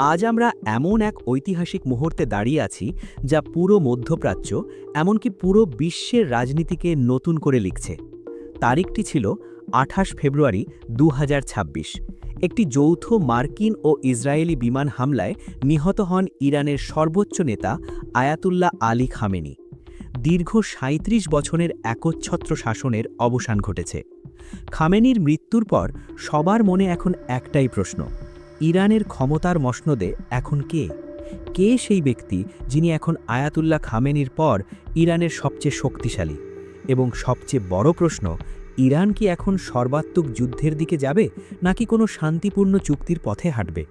আজ আমরা এমন এক ঐতিহাসিক মুহূর্তে দাঁড়িয়ে আছি যা পুরো মধ্যপ্রাচ্য এমনকি পুরো বিশ্বের রাজনীতিকে নতুন করে লিখছে। তারিখটি ছিল ২৮ ফেব্রুয়ারি ২০২৬। একটি যৌথ মার্কিন ও ইসরায়েলি বিমান হামলায় নিহত হন ইরানের সর্বোচ্চ নেতা আয়াতুল্লাহ আলী খামেনি। দীর্ঘ ৩৭ বছরের একচ্ছত্র শাসনের অবসান ঘটেছে। খামেনির মৃত্যুর পর সবার মনে এখন একটাই প্রশ্ন: ইরানের ক্ষমতার মসনদে এখন কে? কে সেই ব্যক্তি যিনি এখন আয়াতুল্লাহ খামেনির পর ইরানের সবচেয়ে শক্তিশালী? এবং সবচেয়ে বড় প্রশ্ন, ইরান কি এখন সর্বাত্মক যুদ্ধের দিকে যাবে নাকি কোনো শান্তিপূর্ণ চুক্তির পথে হাঁটবে?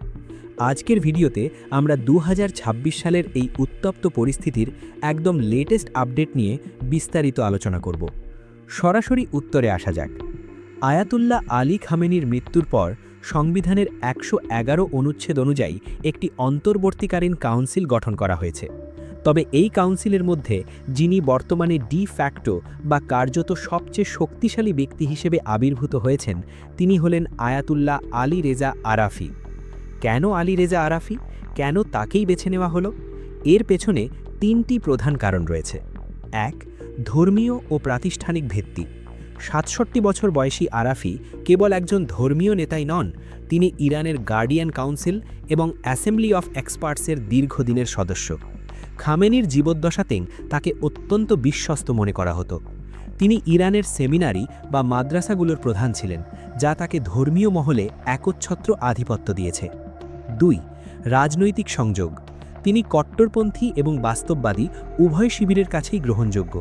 আজকের ভিডিওতে আমরা ২০২৬ সালের এই উত্তপ্ত পরিস্থিতির একদম লেটেস্ট আপডেট নিয়ে বিস্তারিত আলোচনা করব। সরাসরি উত্তরে আসা যাক। আয়াতুল্লাহ আলী খামেনির মৃত্যুর পর সংবিধানের ১১১ অনুচ্ছেদ অনুযায়ী একটি অন্তর্বর্তীকালীন কাউন্সিল গঠন করা হয়েছে। তবে এই কাউন্সিলের মধ্যে যিনি বর্তমানে ডি ফ্যাক্টো বা কার্যত সবচেয়ে শক্তিশালী ব্যক্তি হিসেবে আবির্ভূত হয়েছেন তিনি হলেন আয়াতুল্লাহ আলী রেজা আরাফি। কেন আলী রেজা আরাফি? কেন তাকেই বেছে নেওয়া হলো? এর পেছনে তিনটি প্রধান কারণ রয়েছে। ১. ধর্মীয় ও প্রাতিষ্ঠানিক ভিত্তি। ৬৭ বছর বয়সী আরাফি কেবল একজন ধর্মীয় নেতাই নন, তিনি ইরানের গার্ডিয়ান কাউন্সিল এবং অ্যাসেম্বলি অফ এক্সপার্টসের দীর্ঘদিনের সদস্য। খামেনির জীবদ্দশাতেই তাকে অত্যন্ত বিশ্বস্ত মনে করা হতো। তিনি ইরানের সেমিনারি বা মাদ্রাসাগুলোর প্রধান ছিলেন, যা তাকে ধর্মীয় মহলে একচ্ছত্র আধিপত্য দিয়েছে। ২. রাজনৈতিক সংযোগ। তিনি কট্টরপন্থী এবং বাস্তববাদী উভয় শিবিরের কাছেই গ্রহণযোগ্য।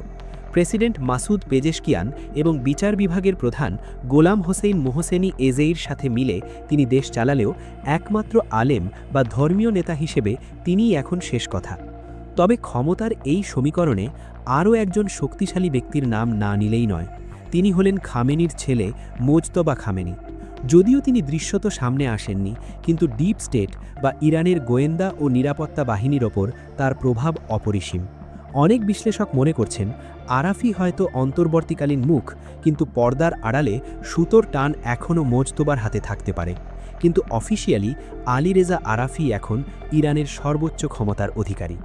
প্রেসিডেন্ট মাসুদ পেজেশকিয়ান এবং বিচার বিভাগের প্রধান গোলাম হোসেইন মোহসেনি এজেইর সাথে মিলে তিনি দেশ চালালেও একমাত্র আলেম বা ধর্মীয় নেতা হিসেবে তিনিই এখন শেষ কথা। তবে ক্ষমতার এই সমীকরণে আরও একজন শক্তিশালী ব্যক্তির নাম না নিলেই নয়। তিনি হলেন খামেনির ছেলে মোজতবা খামেনি। যদিও তিনি দৃশ্যত সামনে আসেননি, কিন্তু ডিপ স্টেট বা ইরানের গোয়েন্দা ও নিরাপত্তা বাহিনীর ওপর তার প্রভাব অপরিসীম। অনেক বিশ্লেষক মনে করছেন আরাফি হয়তো অন্তর্বর্তীকালীন মুখ, কিন্তু পর্দার আড়ালে সুতোর টান এখনও মোজতবার হাতে থাকতে পারে। কিন্তু অফিসিয়ালি আলী রেজা আরাফি এখন ইরানের সর্বোচ্চ ক্ষমতার অধিকারী।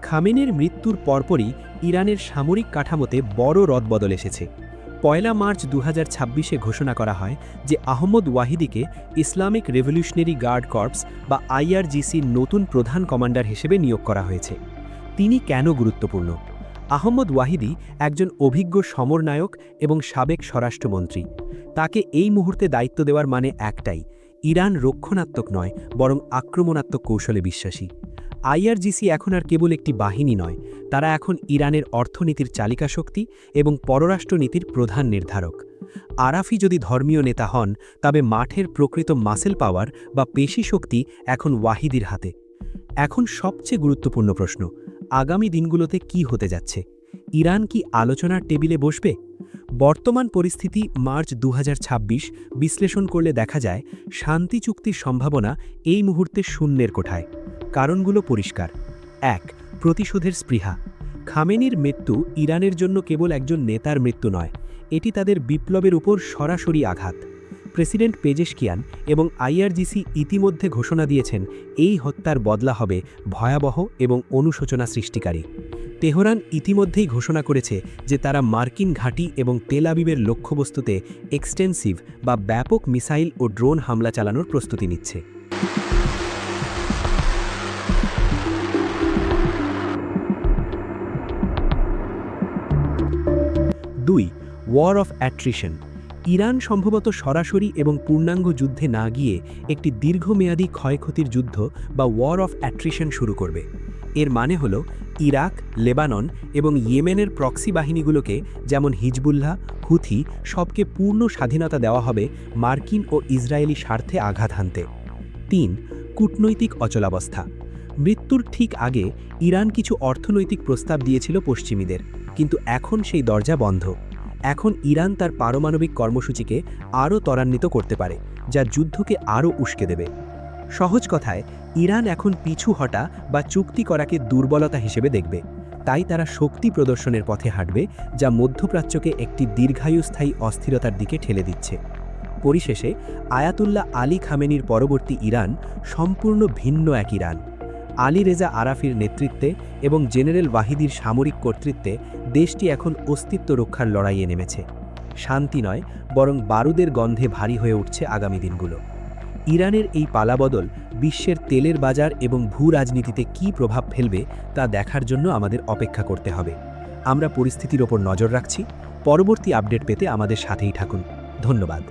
খামেনির মৃত্যুর পরপরই ইরানের সামরিক কাঠামোতে বড় রদবদল এসেছে। ১ মার্চ ২০২৬-এ ঘোষণা করা হয় যে আহমদ ওয়াহিদিকে ইসলামিক রেভলিউশনারি গার্ড কর্পস বা আইআরজিসির নতুন প্রধান কমান্ডার হিসেবে নিয়োগ করা হয়েছে। তিনি কেন গুরুত্বপূর্ণ? আহমদ ওয়াহিদি একজন অভিজ্ঞ সমরনায়ক এবং সাবেক স্বরাষ্ট্রমন্ত্রী। তাকে এই মুহূর্তে দায়িত্ব দেওয়ার মানে একটাই: ইরান রক্ষণাত্মক নয়, বরং আক্রমণাত্মক কৌশলে বিশ্বাসী। আইআরজিসি এখন আর কেবল একটি বাহিনী নয়, তারা এখন ইরানের অর্থনীতির চালিকা শক্তি এবং পররাষ্ট্রনীতির প্রধান নির্ধারক। আরাফি যদি ধর্মীয় নেতা হন, তবে মাঠের প্রকৃত মাসেল পাওয়ার বা পেশি শক্তি এখন ওয়াহিদির হাতে। এখন সবচেয়ে গুরুত্বপূর্ণ প্রশ্ন, আগামী দিনগুলোতে কি হতে যাচ্ছে? ইরান কি আলোচনার টেবিলে বসবে? বর্তমান পরিস্থিতি মার্চ ২০২৬ বিশ্লেষণ করলে দেখা যায় শান্তি চুক্তির সম্ভাবনা এই মুহূর্তে শূন্যের কোঠায়। কারণগুলো পরিষ্কার। ১. প্রতিশোধের স্পৃহা। খামেনির মৃত্যু ইরানের জন্য কেবল একজন নেতার মৃত্যু নয়, এটি তাদের বিপ্লবের উপর সরাসরি আঘাত। প্রেসিডেন্ট পেজেশকিয়ান এবং আইআরজিসি ইতিমধ্যে ঘোষণা দিয়েছেন এই হত্যার বদলা হবে ভয়াবহ এবং অনুশোচনা সৃষ্টিকারী। তেহরান ইতিমধ্যেই ঘোষণা করেছে যে তারা মার্কিন ঘাঁটি এবং তেল আবিবের লক্ষ্যবস্তুতে এক্সটেন্সিভ বা ব্যাপক মিসাইল ও ড্রোন হামলা চালানোর প্রস্তুতি নিচ্ছে। ২. War of attrition. ইরান সম্ভবত সরাসরি এবং পূর্ণাঙ্গ যুদ্ধে না গিয়ে একটি দীর্ঘমেয়াদী ক্ষয়ক্ষতির যুদ্ধ বা ওয়ার অফ অ্যাট্রিশন শুরু করবে। এর মানে হল ইরাক, লেবানন এবং ইয়েমেনের প্রক্সি বাহিনীগুলোকে, যেমন হিজবুল্লাহ, হুথি, সবকে পূর্ণ স্বাধীনতা দেওয়া হবে মার্কিন ও ইসরায়েলি স্বার্থে আঘাত হানতে। ৩. কূটনৈতিক অচলাবস্থা। মৃত্যুর ঠিক আগে ইরান কিছু অর্থনৈতিক প্রস্তাব দিয়েছিল পশ্চিমীদের, কিন্তু এখন সেই দরজা বন্ধ। এখন ইরান তার পারমাণবিক কর্মসূচিকে আরও ত্বরান্বিত করতে পারে, যা যুদ্ধকে আরও উস্কে দেবে। সহজ কথায়, ইরান এখন পিছু হটা বা চুক্তি করাকে দুর্বলতা হিসেবে দেখবে। তাই তারা শক্তি প্রদর্শনের পথে হাঁটবে, যা মধ্যপ্রাচ্যকে একটি দীর্ঘায়ুস্থায়ী অস্থিরতার দিকে ঠেলে দিচ্ছে। পরিশেষে আয়াতুল্লাহ আলী খামেনির পরবর্তী ইরান সম্পূর্ণ ভিন্ন এক ইরান। আলী রেজা আরাফির নেতৃত্বে এবং জেনারেল ওয়াহিদির সামরিক কর্তৃত্বে দেশটি এখন অস্তিত্ব রক্ষার লড়াইয়ে নেমেছে। শান্তি নয়, বরং বারুদের গন্ধে ভারী হয়ে উঠছে আগামী দিনগুলো। ইরানের এই পালাবদল বিশ্বের তেলের বাজার এবং ভূ রাজনীতিতে কী প্রভাব ফেলবে তা দেখার জন্য আমাদের অপেক্ষা করতে হবে। আমরা পরিস্থিতির ওপর নজর রাখছি। পরবর্তী আপডেট পেতে আমাদের সাথেই থাকুন। ধন্যবাদ।